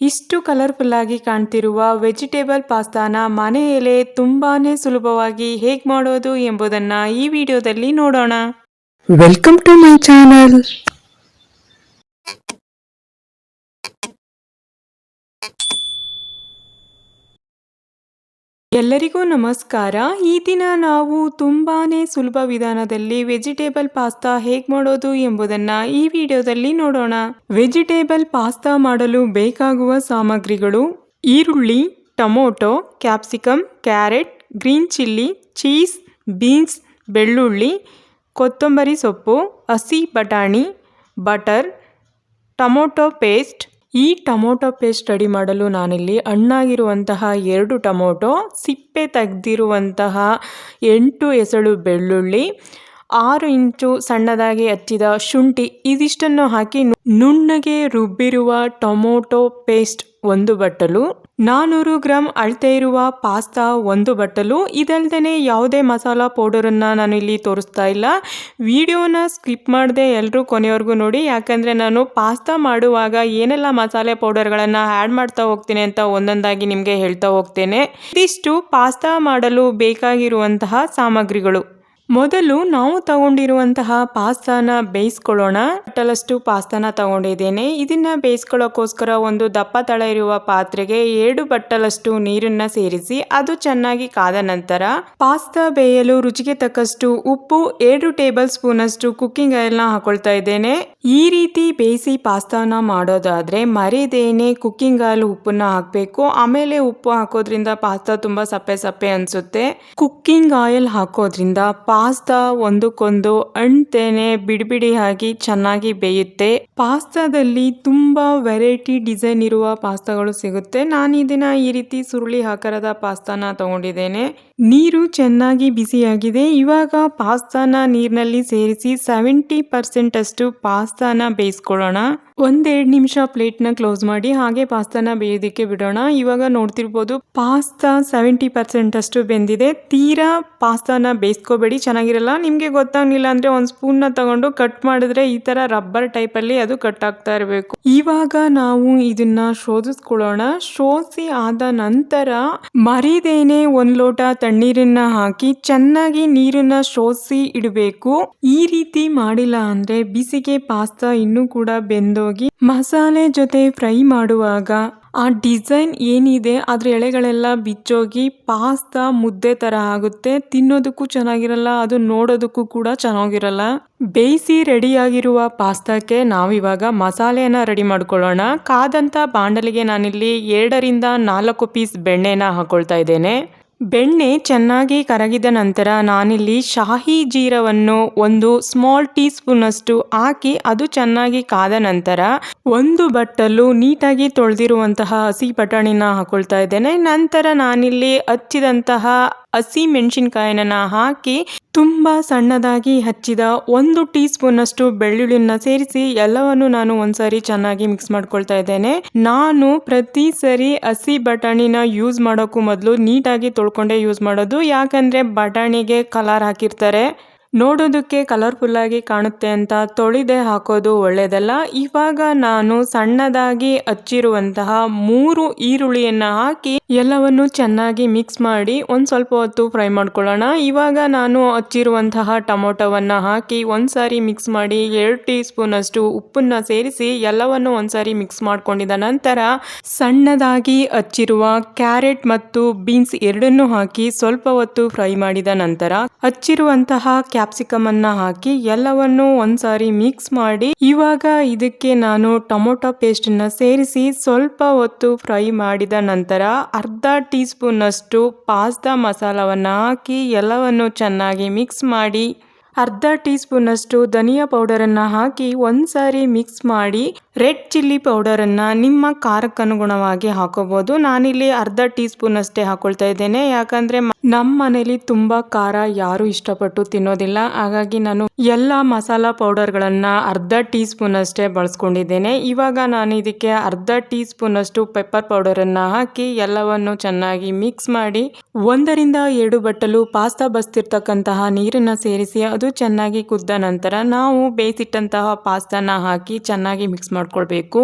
ಇಷ್ಟು ಕಲರ್ಫುಲ್ ಆಗಿ ಕಾಣ್ತಿರುವ ವೆಜಿಟೇಬಲ್ ಪಾಸ್ತಾನ ಮನೆಯಲ್ಲೇ ತುಂಬಾನೇ ಸುಲಭವಾಗಿ ಹೇಗೆ ಮಾಡೋದು ಎಂಬುದನ್ನ ಈ ವಿಡಿಯೋದಲ್ಲಿ ನೋಡೋಣ. Welcome to my channel. ಎಲ್ಲರಿಗೂ ನಮಸ್ಕಾರ. ಈ ದಿನ ನಾವು ತುಂಬಾನೇ ಸುಲಭ ವಿಧಾನದಲ್ಲಿ ವೆಜಿಟೇಬಲ್ ಪಾಸ್ತಾ ಹೇಗೆ ಮಾಡೋದು ಎಂಬುದನ್ನ ಈ ವಿಡಿಯೋದಲ್ಲಿ ನೋಡೋಣ. ವೆಜಿಟೇಬಲ್ ಪಾಸ್ತಾ ಮಾಡಲು ಬೇಕಾಗುವ ಸಾಮಗ್ರಿಗಳು: ಈರುಳ್ಳಿ, tomato, capsicum, carrot, green chilli, cheese, beans, ಬೆಳ್ಳುಳ್ಳಿ, ಕೊತ್ತಂಬರಿ ಸೊಪ್ಪು, ಹಸಿ ಬಟಾಣಿ, ಬಟರ್, ಟೊಮೊಟೊ ಪೇಸ್ಟ್. ಈ ಟೊಮೊಟೊ ಪೇಸ್ಟ್ ರೆಡಿ ಮಾಡಲು ನಾನಿಲ್ಲಿ ಹಣ್ಣಾಗಿರುವಂತಹ 2 ಟೊಮೊಟೊ, ಸಿಪ್ಪೆ ತೆಗೆದಿರುವಂತಹ 8 ಎಸಳು ಬೆಳ್ಳುಳ್ಳಿ, 6 ಇಂಚು ಸಣ್ಣದಾಗಿ ಹಚ್ಚಿದ ಶುಂಠಿ ಇದಿಷ್ಟನ್ನು ಹಾಕಿ ನುಣ್ಣಗೆ ರುಬ್ಬಿರುವ ಟೊಮೊಟೊ ಪೇಸ್ಟ್ 1 ಬಟ್ಟಲು, 400 ಗ್ರಾಂ ಅಳತೆ ಇರುವ ಪಾಸ್ತಾ 1 ಬಟ್ಟಲು. ಇದಲ್ದೇ ಯಾವುದೇ ಮಸಾಲ ಪೌಡರನ್ನು ನಾನು ಇಲ್ಲಿ ತೋರಿಸ್ತಾ ಇಲ್ಲ. ವಿಡಿಯೋನ ಸ್ಕಿಪ್ ಮಾಡದೆ ಎಲ್ಲರೂ ಕೊನೆವರೆಗೂ ನೋಡಿ, ಯಾಕಂದರೆ ನಾನು ಪಾಸ್ತಾ ಮಾಡುವಾಗ ಏನೆಲ್ಲ ಮಸಾಲೆ ಪೌಡರ್ಗಳನ್ನು ಆ್ಯಡ್ ಮಾಡ್ತಾ ಹೋಗ್ತೀನಿ ಅಂತ ಒಂದೊಂದಾಗಿ ನಿಮಗೆ ಹೇಳ್ತಾ ಹೋಗ್ತೇನೆ. ಇದಿಷ್ಟು ಪಾಸ್ತಾ ಮಾಡಲು ಬೇಕಾಗಿರುವಂತಹ ಸಾಮಗ್ರಿಗಳು. ಮೊದಲು ನಾವು ತಗೊಂಡಿರುವಂತಹ ಪಾಸ್ತಾನ ಬೇಯಿಸ್ಕೊಳ್ಳೋಣ. ಬಟ್ಟಲಷ್ಟು ಪಾಸ್ತಾನ ತಗೊಂಡಿದ್ದೇನೆ. ಇದನ್ನ ಬೇಯಿಸ್ಕೊಳ್ಳೋಕ್ಕೋಸ್ಕರ ಒಂದು ದಪ್ಪ ತಳ ಇರುವ ಪಾತ್ರೆಗೆ 2 ಬಟ್ಟಲಷ್ಟು ನೀರನ್ನ ಸೇರಿಸಿ ಅದು ಚೆನ್ನಾಗಿ ಕಾದ ನಂತರ ಪಾಸ್ತಾ ಬೇಯಲು ರುಚಿಗೆ ತಕ್ಕಷ್ಟು ಉಪ್ಪು, 2 ಟೇಬಲ್ ಸ್ಪೂನ್ ಅಷ್ಟು ಕುಕ್ಕಿಂಗ್ ಆಯಿಲ್ನ ಹಾಕೊಳ್ತಾ ಇದ್ದೇನೆ. ಈ ರೀತಿ ಬೇಯಿಸಿ ಪಾಸ್ತಾನ ಮಾಡೋದಾದ್ರೆ ಮರಿದೇನೆ ಕುಕ್ಕಿಂಗ್ ಆಯಿಲ್ ಉಪ್ಪನ್ನ ಹಾಕಬೇಕು. ಆಮೇಲೆ ಉಪ್ಪು ಹಾಕೋದ್ರಿಂದ ಪಾಸ್ತಾ ತುಂಬಾ ಸಪ್ಪೆ ಸಪ್ಪೆ ಅನ್ಸುತ್ತೆ. ಕುಕ್ಕಿಂಗ್ ಆಯಿಲ್ ಹಾಕೋದ್ರಿಂದ ಪಾಸ್ತಾ ಒಂದಕ್ಕೊಂದು ಅಂಟ್ತೇನೆ ಬಿಡಿಬಿಡಿಯಾಗಿ ಚೆನ್ನಾಗಿ ಬೇಯುತ್ತೆ. ಪಾಸ್ತಾದಲ್ಲಿ ತುಂಬಾ ವೆರೈಟಿ ಡಿಸೈನ್ ಇರುವ ಪಾಸ್ತಾಗಳು ಸಿಗುತ್ತೆ. ನಾನು ಇದನ್ನ ಈ ರೀತಿ ಸುರುಳಿ ಆಕಾರದ ಪಾಸ್ತಾನ ತಗೊಂಡಿದ್ದೇನೆ. ನೀರು ಚೆನ್ನಾಗಿ ಬಿಸಿಯಾಗಿದೆ. ಇವಾಗ ಪಾಸ್ತಾನ ನೀರಿನಲ್ಲಿ ಸೇರಿಸಿ 70% ಅಷ್ಟು ಪಾಸ್ತಾನ ಬೇಯಿಸ್ಕೊಳ್ಳೋಣ. 1-2 ನಿಮಿಷ ಪ್ಲೇಟ್ನ ಕ್ಲೋಸ್ ಮಾಡಿ ಹಾಗೆ ಪಾಸ್ತಾನ ಬೇಯೋದಕ್ಕೆ ಬಿಡೋಣ. ಇವಾಗ ನೋಡ್ತಿರ್ಬೋದು ಪಾಸ್ತಾ 70% ಅಷ್ಟು ಬೆಂದಿದೆ. ತೀರಾ ಪಾಸ್ತಾನ ಬೇಯಿಸ್ಕೋಬೇಡಿ, ಚೆನ್ನಾಗಿರಲ್ಲ. ನಿಮಗೆ ಗೊತ್ತಾಗ್ಲಿಲ್ಲ ಅಂದ್ರೆ ಒಂದು ಸ್ಪೂನ್ನ ತಗೊಂಡು ಕಟ್ ಮಾಡಿದ್ರೆ ಈ ತರ ರಬ್ಬರ್ ಟೈಪಲ್ಲಿ ಅದು ಕಟ್ ಆಗ್ತಾ ಇರಬೇಕು. ಇವಾಗ ನಾವು ಇದನ್ನ ಶೋಧಿಸ್ಕೊಳ್ಳೋಣ. ಶೋಧಿಸಿ ಆದ ನಂತರ ಮರಿದೇನೆ 1 ಲೋಟ ತಣ್ಣೀರನ್ನ ಹಾಕಿ ಚೆನ್ನಾಗಿ ನೀರನ್ನ ಶೋಧಿಸಿ ಇಡಬೇಕು. ಈ ರೀತಿ ಮಾಡಿಲ್ಲ ಅಂದ್ರೆ ಬಿಸಿಗೆ ಪಾಸ್ತಾ ಇನ್ನೂ ಕೂಡ ಬೆಂದೋಗಿ ಮಸಾಲೆ ಜೊತೆ ಫ್ರೈ ಮಾಡುವಾಗ ಆ ಡಿಸೈನ್ ಏನಿದೆ ಅದ್ರ ಎಳೆಗಳೆಲ್ಲ ಬಿಚ್ಚೋಗಿ ಪಾಸ್ತಾ ಮುದ್ದೆ ತರ ಆಗುತ್ತೆ. ತಿನ್ನೋದಕ್ಕೂ ಚೆನ್ನಾಗಿರಲ್ಲ, ಅದು ನೋಡೋದಕ್ಕೂ ಕೂಡ ಚೆನ್ನಾಗಿರಲ್ಲ. ಬೇಯಿಸಿ ರೆಡಿಯಾಗಿರುವ ಪಾಸ್ತಾಕ್ಕೆ ನಾವಿವಾಗ ಮಸಾಲೆಯನ್ನ ರೆಡಿ ಮಾಡ್ಕೊಳ್ಳೋಣ. ಕಾದಂತ ಬಾಂಡಲಿಗೆ ನಾನಿಲ್ಲಿ 2ರಿಂದ 4 ಪೀಸ್ ಬೆಣ್ಣೆನ ಹಾಕೊಳ್ತಾ ಇದ್ದೇನೆ. ಬೆಣ್ಣೆ ಚೆನ್ನಾಗಿ ಕರಗಿದ ನಂತರ ನಾನಿಲ್ಲಿ ಶಾಹಿ ಜೀರವನ್ನು 1 ಸ್ಮಾಲ್ ಟೀ ಸ್ಪೂನ್ ಅಷ್ಟು ಹಾಕಿ ಅದು ಚೆನ್ನಾಗಿ ಕಾದ ನಂತರ 1 ಬಟ್ಟಲು ನೀಟಾಗಿ ತೊಳೆದಿರುವಂತಹ ಹಸಿ ಬಟಾಣಿನ ಹಾಕೊಳ್ತಾ ಇದ್ದೇನೆ. ನಂತರ ನಾನಿಲ್ಲಿ ಹಚ್ಚಿದಂತಹ ಹಸಿ ಮೆಣಸಿನಕಾಯಿನ ಹಾಕಿ ತುಂಬಾ ಸಣ್ಣದಾಗಿ ಹಚ್ಚಿದ 1 ಟೀ ಸ್ಪೂನ್ ಅಷ್ಟು ಬೆಳ್ಳುಳ್ಳಿನ ಸೇರಿಸಿ ಎಲ್ಲವನ್ನು ನಾನು ಒಂದ್ಸರಿ ಚೆನ್ನಾಗಿ ಮಿಕ್ಸ್ ಮಾಡ್ಕೊಳ್ತಾ ಇದ್ದೇನೆ. ನಾನು ಪ್ರತಿ ಸರಿ ಹಸಿ ಬಟಾಣಿನ ಯೂಸ್ ಮಾಡೋಕ್ಕೂ ಮೊದಲು ನೀಟಾಗಿ ತೊಳ್ಕೊಂಡೇ ಯೂಸ್ ಮಾಡೋದು. ಯಾಕಂದ್ರೆ ಬಟಾಣಿಗೆ ಕಲರ್ ಹಾಕಿರ್ತಾರೆ, ನೋಡೋದಕ್ಕೆ ಕಲರ್ಫುಲ್ ಆಗಿ ಕಾಣುತ್ತೆ ಅಂತ ತೊಳೆದೇ ಹಾಕೋದು ಒಳ್ಳೇದಲ್ಲ. ಇವಾಗ ನಾನು ಸಣ್ಣದಾಗಿ ಹಚ್ಚಿರುವಂತಹ 3 ಈರುಳ್ಳಿಯನ್ನ ಹಾಕಿ ಎಲ್ಲವನ್ನು ಚೆನ್ನಾಗಿ ಮಿಕ್ಸ್ ಮಾಡಿ ಒಂದ್ ಸ್ವಲ್ಪ ಹೊತ್ತು ಫ್ರೈ ಮಾಡ್ಕೊಳ್ಳೋಣ. ಇವಾಗ ನಾನು ಹಚ್ಚಿರುವಂತಹ ಟೊಮೊಟೊವನ್ನ ಹಾಕಿ ಒಂದ್ಸಾರಿ ಮಿಕ್ಸ್ ಮಾಡಿ 2 ಟೀ ಸ್ಪೂನ್ ಅಷ್ಟು ಉಪ್ಪನ್ನ ಸೇರಿಸಿ ಎಲ್ಲವನ್ನು ಒಂದ್ಸಾರಿ ಮಿಕ್ಸ್ ಮಾಡ್ಕೊಂಡಿದ ನಂತರ ಸಣ್ಣದಾಗಿ ಹಚ್ಚಿರುವ ಕ್ಯಾರೆಟ್ ಮತ್ತು ಬೀನ್ಸ್ ಎರಡನ್ನೂ ಹಾಕಿ ಸ್ವಲ್ಪ ಹೊತ್ತು ಫ್ರೈ ಮಾಡಿದ ನಂತರ ಹಚ್ಚಿರುವಂತಹ ಕ್ಯಾಪ್ಸಿಕಮ್ ಅನ್ನ ಹಾಕಿ ಎಲ್ಲವನ್ನು ಒಂದ್ಸಾರಿ ಮಿಕ್ಸ್ ಮಾಡಿ ಇವಾಗ ಇದಕ್ಕೆ ನಾನು ಟೊಮೊಟೊ ಪೇಸ್ಟ್ ಅನ್ನ ಸೇರಿಸಿ ಸ್ವಲ್ಪ ಹೊತ್ತು ಫ್ರೈ ಮಾಡಿದ ನಂತರ ಅರ್ಧ ಟೀ ಸ್ಪೂನ್ ಅಷ್ಟು ಪಾಸ್ತಾ ಮಸಾಲವನ್ನ ಹಾಕಿ ಎಲ್ಲವನ್ನು ಚೆನ್ನಾಗಿ ಮಿಕ್ಸ್ ಮಾಡಿ ಅರ್ಧ ಟೀ ಸ್ಪೂನ್ ಅಷ್ಟು ಧನಿಯಾ ಪೌಡರನ್ನು ಹಾಕಿ ಒಂದ್ಸಾರಿ ಮಿಕ್ಸ್ ಮಾಡಿ ರೆಡ್ ಚಿಲ್ಲಿ ಪೌಡರನ್ನು ನಿಮ್ಮ ಖಾರಕ್ಕೆ ಅನುಗುಣವಾಗಿ ಹಾಕೋಬಹುದು. ನಾನಿಲ್ಲಿ ಅರ್ಧ ಟೀ ಸ್ಪೂನ್ ಅಷ್ಟೇ ಹಾಕೊಳ್ತಾ ಇದ್ದೇನೆ. ಯಾಕಂದ್ರೆ ನಮ್ಮ ಮನೇಲಿ ತುಂಬಾ ಖಾರ ಯಾರು ಇಷ್ಟಪಟ್ಟು ತಿನ್ನೋದಿಲ್ಲ. ಹಾಗಾಗಿ ನಾನು ಎಲ್ಲ ಮಸಾಲ ಪೌಡರ್ಗಳನ್ನ ಅರ್ಧ ಟೀ ಸ್ಪೂನ್ ಅಷ್ಟೇ ಬಳಸ್ಕೊಂಡಿದ್ದೇನೆ. ಇವಾಗ ನಾನು ಇದಕ್ಕೆ ಅರ್ಧ ಟೀ ಸ್ಪೂನ್ ಅಷ್ಟು ಪೆಪ್ಪರ್ ಪೌಡರನ್ನು ಹಾಕಿ ಎಲ್ಲವನ್ನು ಚೆನ್ನಾಗಿ ಮಿಕ್ಸ್ ಮಾಡಿ 1ರಿಂದ 2 ಬಟ್ಟಲು ಪಾಸ್ತಾ ಬಸ್ತಿರ್ತಕ್ಕಂತಹ ನೀರನ್ನ ಸೇರಿಸಿ ಅದು ಅದು ಚೆನ್ನಾಗಿ ಕುದ್ದ ನಂತರ ನಾವು ಬೇಯಿಸಿಟ್ಟಂತಹ ಪಾಸ್ತಾನ ಹಾಕಿ ಚೆನ್ನಾಗಿ ಮಿಕ್ಸ್ ಮಾಡ್ಕೊಳ್ಬೇಕು.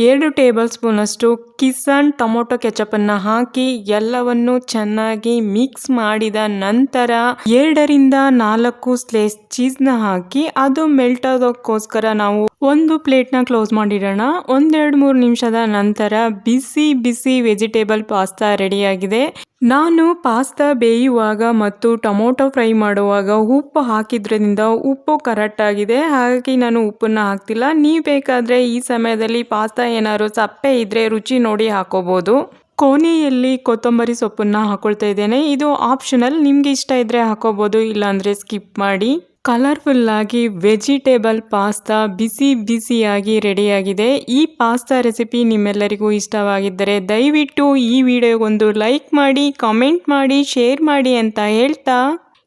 2 ಟೇಬಲ್ ಸ್ಪೂನ್ ಅಷ್ಟು ಕಿಸಾನ್ ಟೊಮೊಟೊ ಕೆಚಪನ್ನು ಹಾಕಿ ಎಲ್ಲವನ್ನು ಚೆನ್ನಾಗಿ ಮಿಕ್ಸ್ ಮಾಡಿದ ನಂತರ 2ರಿಂದ 4 ಸ್ಲೈಸ್ ಚೀಸ್ನ ಹಾಕಿ ಅದು ಮೆಲ್ಟ್ ಆಗೋಕ್ಕೋಸ್ಕರ ನಾವು ಒಂದು ಪ್ಲೇಟ್ನ ಕ್ಲೋಸ್ ಮಾಡಿಡೋಣ. 1-2-3 ನಿಮಿಷದ ನಂತರ ಬಿಸಿ ಬಿಸಿ ವೆಜಿಟೇಬಲ್ ಪಾಸ್ತಾ ರೆಡಿಯಾಗಿದೆ. ನಾನು ಪಾಸ್ತಾ ಬೇಯುವಾಗ ಮತ್ತು ಟೊಮೊಟೊ ಫ್ರೈ ಮಾಡುವಾಗ ಉಪ್ಪು ಹಾಕಿದ್ರಿಂದ ಉಪ್ಪು ಕರೆಕ್ಟ್ ಆಗಿದೆ, ಹಾಗಾಗಿ ನಾನು ಉಪ್ಪನ್ನು ಹಾಕ್ತಿಲ್ಲ. ನೀವು ಬೇಕಾದರೆ ಈ ಸಮಯದಲ್ಲಿ ಪಾಸ್ತಾ ಏನಾದ್ರು ಸಪ್ಪೆ ಇದ್ದರೆ ರುಚಿ ನೋಡಿ ಹಾಕೋಬೋದು. ಕೊನೆಯಲ್ಲಿ ಕೊತ್ತಂಬರಿ ಸೊಪ್ಪನ್ನು ಹಾಕೊಳ್ತಾ ಇದ್ದೇನೆ. ಇದು ಆಪ್ಷನಲ್, ನಿಮ್ಗೆ ಇಷ್ಟ ಇದ್ದರೆ ಹಾಕೋಬೋದು, ಇಲ್ಲಾಂದರೆ ಸ್ಕಿಪ್ ಮಾಡಿ. ಕಲರ್ಫುಲ್ ಆಗಿ ವೆಜಿಟೇಬಲ್ ಪಾಸ್ತಾ ಬಿಸಿ ಬಿಸಿಯಾಗಿ ರೆಡಿಯಾಗಿದೆ. ಈ ಪಾಸ್ತಾ ರೆಸಿಪಿ ನಿಮ್ಮೆಲ್ಲರಿಗೂ ಇಷ್ಟವಾಗಿದ್ದರೆ ದಯವಿಟ್ಟು ಈ ವಿಡಿಯೋಗೊಂದು ಲೈಕ್ ಮಾಡಿ, ಕಾಮೆಂಟ್ ಮಾಡಿ, ಶೇರ್ ಮಾಡಿ ಅಂತ ಹೇಳ್ತಾ,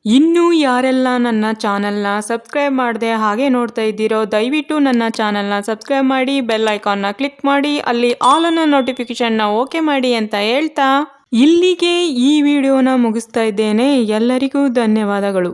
ಇನ್ನೂ ಯಾರೆಲ್ಲ ನನ್ನ ಚಾನಲ್ನ ಸಬ್ಸ್ಕ್ರೈಬ್ ಮಾಡದೆ ಹಾಗೆ ನೋಡ್ತಾ ಇದ್ದೀರೋ ದಯವಿಟ್ಟು ನನ್ನ ಚಾನಲ್ನ ಸಬ್ಸ್ಕ್ರೈಬ್ ಮಾಡಿ, ಬೆಲ್ ಐಕಾನ್ನ ಕ್ಲಿಕ್ ಮಾಡಿ, ಅಲ್ಲಿ ಆಲ್ ಅನ್ನೋ ನೋಟಿಫಿಕೇಶನ್ನ ಓಕೆ ಮಾಡಿ ಅಂತ ಹೇಳ್ತಾ ಇಲ್ಲಿಗೆ ಈ ವಿಡಿಯೋನ ಮುಗಿಸ್ತಾ ಇದ್ದೇನೆ. ಎಲ್ಲರಿಗೂ ಧನ್ಯವಾದಗಳು.